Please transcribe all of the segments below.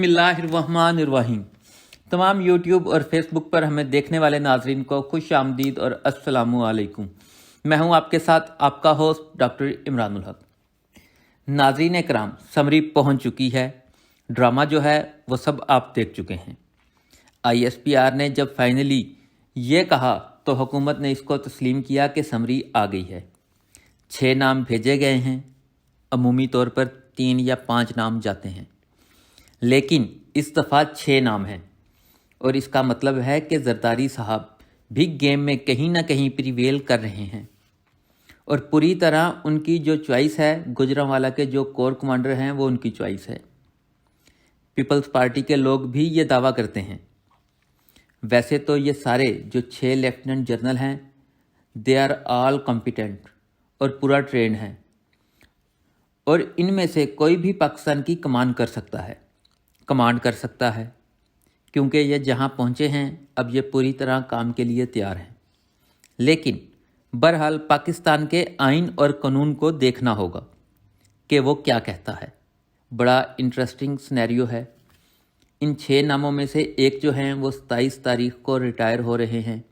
बिस्मिल्लाहिर्रहमानिर्रहीम। तमाम यूट्यूब और फेसबुक पर हमें देखने वाले नाजरीन को खुश आमदीद और अस्सलामु अलैकुम। मैं हूं आपके साथ आपका होस्ट डॉक्टर इमरानुल हक। नाजरीन इकराम, समरी पहुंच चुकी है। ड्रामा जो है वो सब आप देख चुके हैं। ISPR ने जब फाइनली ये कहा तो हुकूमत ने इसको तस्लीम किया कि समरी आ गई है। 6 नाम भेजे गए हैं। अमूमी तौर पर 3 या 5 नाम जाते हैं, लेकिन इस दफ़ा 6 नाम हैं और इसका मतलब है कि जरदारी साहब भी गेम में कहीं ना कहीं प्रिवेल कर रहे हैं और पूरी तरह उनकी जो चॉइस है, गुजरांवाला के जो कोर कमांडर हैं वो उनकी चॉइस है। पीपल्स पार्टी के लोग भी ये दावा करते हैं। वैसे तो ये सारे जो 6 लेफ्टिनेंट जनरल हैं, दे आर ऑल कॉम्पिटेंट और पूरा ट्रेंड हैं और इनमें से कोई भी पाकिस्तान की कमांड कर सकता है क्योंकि ये जहां पहुंचे हैं अब ये पूरी तरह काम के लिए तैयार हैं। लेकिन बहरहाल पाकिस्तान के आइन और कानून को देखना होगा कि वो क्या कहता है। बड़ा इंटरेस्टिंग सिनेरियो है। इन 6 नामों में से एक जो हैं वो 27 तारीख को रिटायर हो रहे हैं।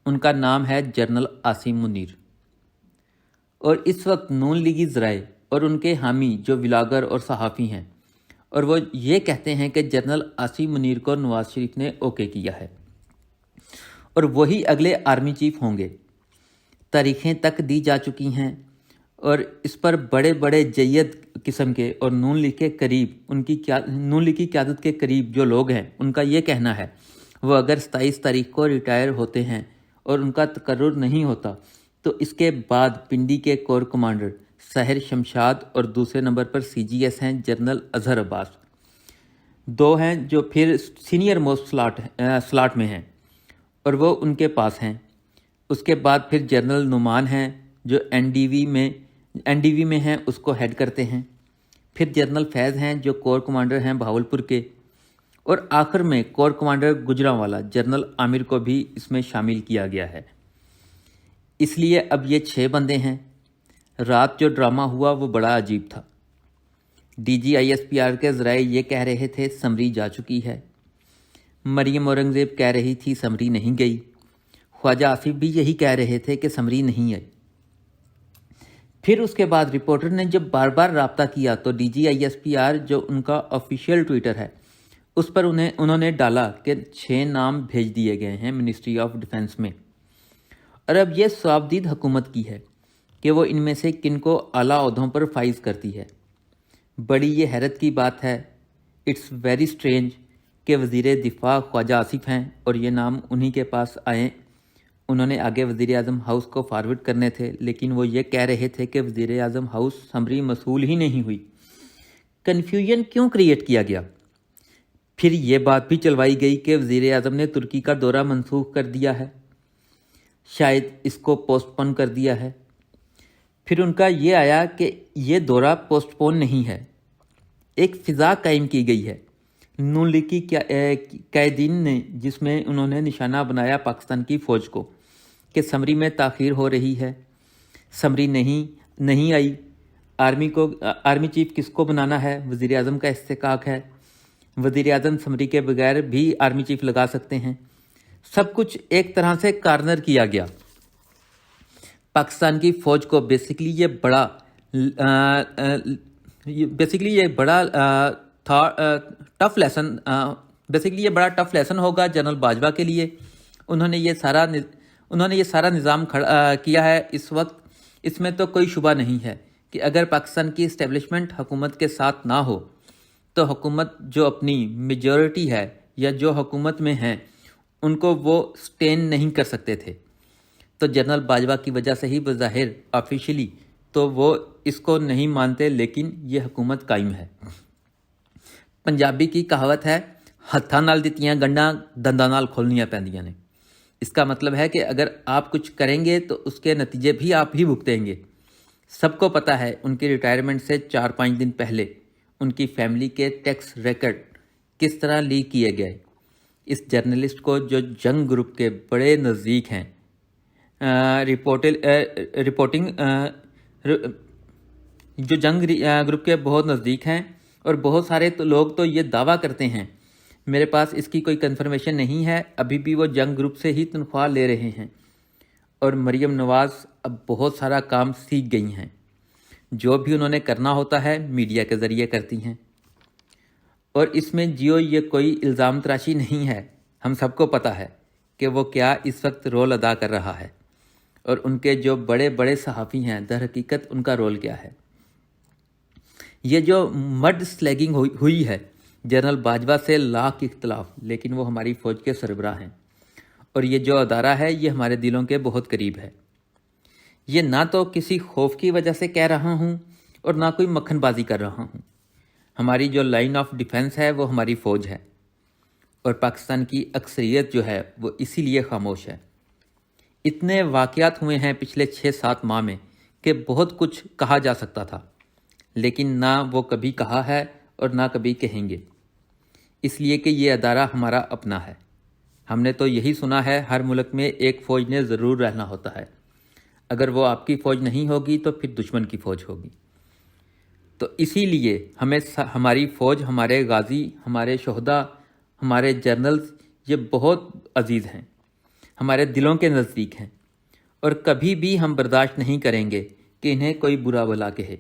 उनका नाम है जनरल आसिम मुनीर और इस वक्त नून लीगी ज़राए और उनके हामी जो व्लॉगर और सहाफ़ी हैं और वो ये कहते हैं कि जनरल आसिम मुनीर को नवाज शरीफ ने ओके किया है और वही अगले आर्मी चीफ होंगे। तारीखें तक दी जा चुकी हैं और इस पर बड़े बड़े जय्यद किस्म के और नून लीग के करीब नून लीग की क़यादत के करीब जो लोग हैं उनका ये कहना है वो अगर 27 तारीख को रिटायर होते हैं और उनका तकर्रुर नहीं होता तो इसके बाद पिंडी के कोर कमांडर साहिर शमशाद और दूसरे नंबर पर CGS हैं जनरल अजहर अब्बास। 2 हैं जो फिर सीनियर मोस्ट स्लॉट में हैं और वो उनके पास हैं। उसके बाद फिर जनरल नुमान हैं जो NDV में हैं, उसको हेड करते हैं। फिर जनरल फैज़ हैं जो कोर कमांडर हैं भावलपुर के और आखिर में core commander Gujranwala general Aamir को भी इसमें शामिल किया गया है। इसलिए अब ये 6 बंदे हैं। रात जो ड्रामा हुआ वो बड़ा अजीब था। DG ISPR के ज़राए ये कह रहे थे समरी जा चुकी है। मरियम औरंगज़ेब कह रही थी समरी नहीं गई। ख्वाजा आसिफ भी यही कह रहे थे कि समरी नहीं आई। फिर उसके बाद रिपोर्टर ने जब बार बार राब्ता किया तो DG ISPR जो उनका ऑफिशियल ट्विटर है उस पर उन्होंने डाला कि 6 नाम भेज दिए गए हैं मिनिस्ट्री ऑफ डिफेंस में और अब ये सावदीद हुकूमत की है कि वो इनमें से किनको आला ओहदों पर फाइज करती है। बड़ी ये हैरत की बात है। इट्स वेरी स्ट्रेंज कि वज़ीर दिफा ख्वाजा आसिफ हैं और ये नाम उन्हीं के पास आए। उन्होंने आगे वज़ीर आज़म हाउस को फॉरवर्ड करने थे, लेकिन वो ये कह रहे थे कि वज़ीर आज़म हाउस समरी मसूल ही नहीं हुई। कन्फ्यूजन क्यों क्रिएट किया गया? फिर ये बात भी चलवाई गई कि वज़ीर आज़म ने तुर्की का दौरा मनसूख कर दिया है, शायद इसको पोस्टपोन कर दिया है। फिर उनका ये आया कि ये दौरा पोस्टपोन नहीं है, एक फ़िज़ा कायम की गई है नून लीग की कैदीन ने, जिसमें उन्होंने निशाना बनाया पाकिस्तान की फ़ौज को कि समरी में ताख़ीर हो रही है, समरी नहीं आई। आर्मी चीफ किसको बनाना है? वज़ीर आज़म का इस्तेकाक है। वज़ीर आज़म समरी के बगैर भी आर्मी चीफ लगा सकते हैं। सब कुछ एक तरह से कार्नर किया गया। पाकिस्तान की फ़ौज को बेसिकली ये बड़ा टफ लेसन होगा जनरल बाजवा के लिए। उन्होंने ये सारा निज़ाम खड़ा किया है। इस वक्त इसमें तो कोई शुबा नहीं है कि अगर पाकिस्तान की इस्टेब्लिशमेंट हुकूमत के साथ ना हो तो हुकूमत जो अपनी मेजॉरिटी है या जो हुकूमत में हैं उनको वो स्टेन नहीं कर सकते थे। तो जनरल बाजवा की वजह से ही बज़ाहिर ऑफिशियली तो वो इसको नहीं मानते, लेकिन ये हुकूमत कायम है। पंजाबी की कहावत है, हत्थां नाल दित्तियां गंढां दंदां नाल खोलनियां पैंदियां ने। इसका मतलब है कि अगर आप कुछ करेंगे तो उसके नतीजे भी आप ही भुगतेंगे। सबको पता है उनकी रिटायरमेंट से 4-5 दिन पहले उनकी फैमिली के टैक्स रिकॉर्ड किस तरह लीक किए गए। इस जर्नलिस्ट को जो जंग ग्रुप के बड़े नज़दीक हैं, जो जंग ग्रुप के बहुत नज़दीक हैं, اور بہت سارے لوگ تو یہ دعویٰ کرتے ہیں، میرے پاس اس کی کوئی کنفرمیشن نہیں ہے، ابھی بھی وہ جنگ گروپ سے ہی تنخواہ لے رہے ہیں، اور مریم نواز اب بہت سارا کام سیکھ گئی ہیں، جو بھی انہوں نے کرنا ہوتا ہے میڈیا کے ذریعے کرتی ہیں۔ اور اس میں جیو یہ کوئی الزام تراشی نہیں ہے، ہم سب کو پتہ ہے کہ وہ کیا اس وقت رول ادا کر رہا ہے، اور ان کے جو بڑے بڑے صحافی ہیں در حقیقت ان کا رول کیا ہے۔ یہ جو مڈ سلیگنگ ہوئی ہے جنرل باجوہ سے لاکھ اختلاف، لیکن وہ ہماری فوج کے سربراہ ہیں، اور یہ جو ادارہ ہے یہ ہمارے دلوں کے بہت قریب ہے۔ یہ نہ تو کسی خوف کی وجہ سے کہہ رہا ہوں اور نہ کوئی مکھن بازی کر رہا ہوں۔ ہماری جو لائن آف ڈیفنس ہے وہ ہماری فوج ہے، اور پاکستان کی اکثریت جو ہے وہ اسی لیے خاموش ہے۔ اتنے واقعات ہوئے ہیں پچھلے 6-7 ماہ میں کہ بہت کچھ کہا جا سکتا تھا، لیکن نہ وہ کبھی کہا ہے اور نہ کبھی کہیں گے، اس لیے کہ یہ ادارہ ہمارا اپنا ہے۔ ہم نے تو یہی سنا ہے ہر ملک میں ایک فوج نے ضرور رہنا ہوتا ہے، اگر وہ آپ کی فوج نہیں ہوگی تو پھر دشمن کی فوج ہوگی۔ تو اسی لیے ہمیں ہماری فوج، ہمارے غازی، ہمارے شہداء، ہمارے جرنلز یہ بہت عزیز ہیں، ہمارے دلوں کے نزدیک ہیں، اور کبھی بھی ہم برداشت نہیں کریں گے کہ انہیں کوئی برا بھلا کہے۔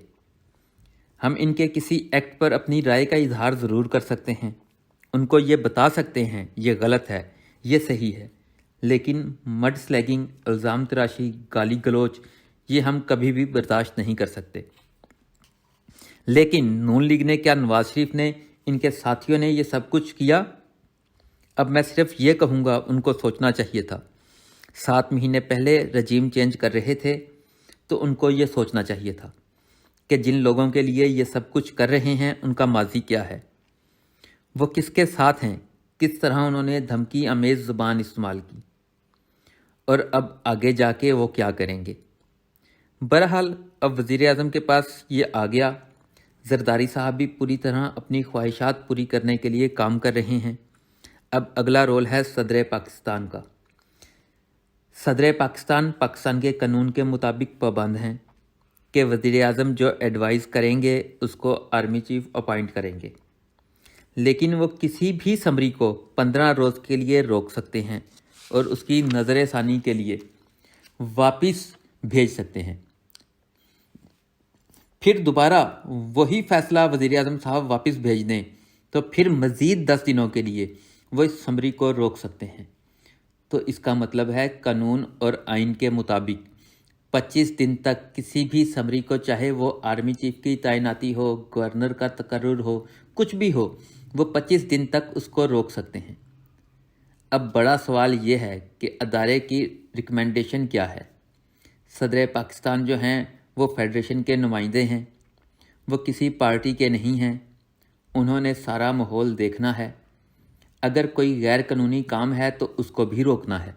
ہم ان کے کسی ایکٹ پر اپنی رائے کا اظہار ضرور کر سکتے ہیں، ان کو یہ بتا سکتے ہیں یہ غلط ہے، یہ صحیح ہے، لیکن مڈ سلیگنگ، الزام تراشی، گالی گلوچ یہ ہم کبھی بھی برداشت نہیں کر سکتے۔ لیکن نون لیگ نے کیا نواز شریف نے، ان کے ساتھیوں نے یہ سب کچھ کیا؟ اب میں صرف یہ کہوں گا ان کو سوچنا چاہیے تھا۔ 7 مہینے پہلے رجیم چینج کر رہے تھے تو ان کو یہ سوچنا چاہیے تھا کہ جن لوگوں کے لیے یہ سب کچھ کر رہے ہیں ان کا ماضی کیا ہے، وہ کس کے ساتھ ہیں، کس طرح انہوں نے دھمکی آمیز زبان استعمال کی، اور اب آگے جا کے وہ کیا کریں گے۔ بہرحال اب وزیر اعظم کے پاس یہ آ گیا، زرداری صاحب بھی پوری طرح اپنی خواہشات پوری کرنے کے لیے کام کر رہے ہیں۔ اب اگلا رول ہے صدر پاکستان کا۔ صدر پاکستان کے قانون کے مطابق پابند ہیں کہ وزیر اعظم جو ایڈوائز کریں گے اس کو آرمی چیف اپائنٹ کریں گے، لیکن وہ کسی بھی سمری کو 15 روز کے لیے روک سکتے ہیں اور اس کی نظر ثانی کے لیے واپس بھیج سکتے ہیں۔ پھر دوبارہ وہی فیصلہ وزیر اعظم صاحب واپس بھیج دیں تو پھر مزید 10 دنوں کے لیے وہ اس سمری کو روک سکتے ہیں۔ تو اس کا مطلب ہے قانون اور آئین کے مطابق 25 دن تک کسی بھی سمری کو، چاہے وہ آرمی چیف کی تعیناتی ہو، گورنر کا تقرر ہو، کچھ بھی ہو، وہ 25 دن تک اس کو روک سکتے ہیں۔ اب بڑا سوال یہ ہے کہ ادارے کی ریکمنڈیشن کیا ہے۔ صدر پاکستان جو ہیں وہ فیڈریشن کے نمائندے ہیں، وہ کسی پارٹی کے نہیں ہیں، انہوں نے سارا ماحول دیکھنا ہے۔ اگر کوئی غیر قانونی کام ہے تو اس کو بھی روکنا ہے۔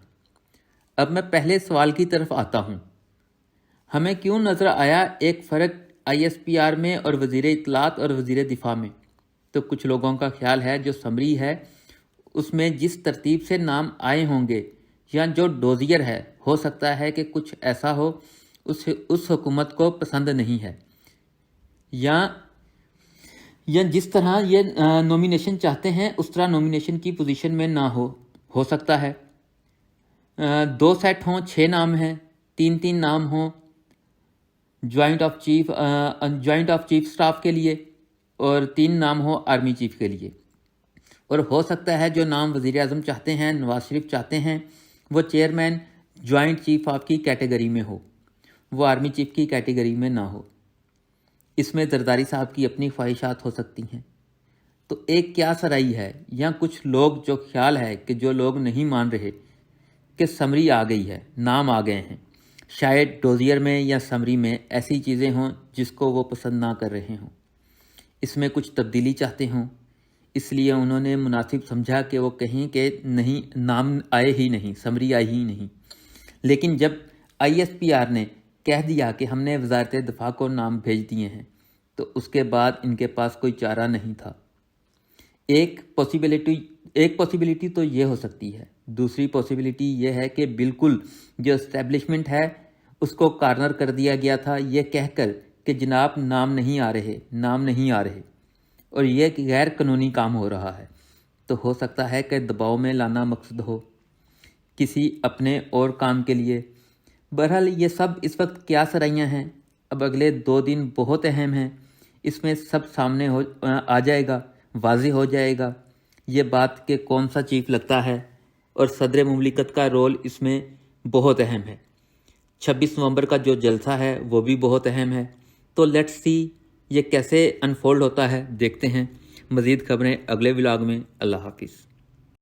اب میں پہلے سوال کی طرف آتا ہوں، ہمیں کیوں نظر آیا ایک فرق ISPR میں اور وزیر اطلاعات اور وزیر دفاع میں؟ تو کچھ لوگوں کا خیال ہے جو سمری ہے اس میں جس ترتیب سے نام آئے ہوں گے، یا جو ڈوزیر ہے، ہو سکتا ہے کہ کچھ ایسا ہو اس حکومت کو پسند نہیں ہے، یا جس طرح یہ نومینیشن چاہتے ہیں اس طرح نومینیشن کی پوزیشن میں نہ ہو سکتا ہے۔ 2 سیٹ ہوں، 6 نام ہیں، 3 نام ہوں جوائنٹ آف چیف سٹاف کے لیے، اور 3 نام ہو آرمی چیف کے لیے۔ اور ہو سکتا ہے جو نام وزیر اعظم چاہتے ہیں، نواز شریف چاہتے ہیں، وہ چیئرمین جوائنٹ چیف آف کی کیٹیگری میں ہو، وہ آرمی چیف کی کیٹیگری میں نہ ہو۔ اس میں زرداری صاحب کی اپنی خواہشات ہو سکتی ہیں۔ تو ایک کیا سرائی ہے، یا کچھ لوگ جو خیال ہے کہ جو لوگ نہیں مان رہے کہ سمری آ گئی ہے، نام آ گئے ہیں، شاید ڈوزیر میں یا سمری میں ایسی چیزیں ہوں جس کو وہ پسند نہ کر رہے ہوں، اس میں کچھ تبدیلی چاہتے ہوں، اس لیے انہوں نے مناسب سمجھا کہ وہ کہیں کہ نہیں، نام آئے ہی نہیں، سمری آئی ہی نہیں۔ لیکن جب ISPR نے کہہ دیا کہ ہم نے وزارت دفاع کو نام بھیج دیے ہیں تو اس کے بعد ان کے پاس کوئی چارہ نہیں تھا۔ ایک پاسیبلٹی تو یہ ہو سکتی ہے، دوسری پاسیبلٹی یہ ہے کہ بالکل جو اسٹیبلشمنٹ ہے اس کو کارنر کر دیا گیا تھا یہ کہہ کر کہ جناب نام نہیں آ رہے، और ये कि गैर कानूनी काम हो रहा है, तो हो सकता है कि दबाव में लाना मकसद हो किसी अपने और काम के लिए। बहरहाल ये सब इस वक्त क्या सराइयाँ हैं। अब अगले 2 दिन बहुत अहम हैं, इसमें सब सामने आ जाएगा, वाज़ेह हो जाएगा ये बात कि कौन सा चीफ लगता है, और सदर मुमलिकत का रोल इसमें बहुत अहम है। 26 नवंबर का जो जलसा है वो भी बहुत अहम है। तो लेट्स सी ये कैसे अनफोल्ड होता है, देखते हैं। मज़ीद खबरें अगले व्लॉग में। अल्लाह हाफिज़।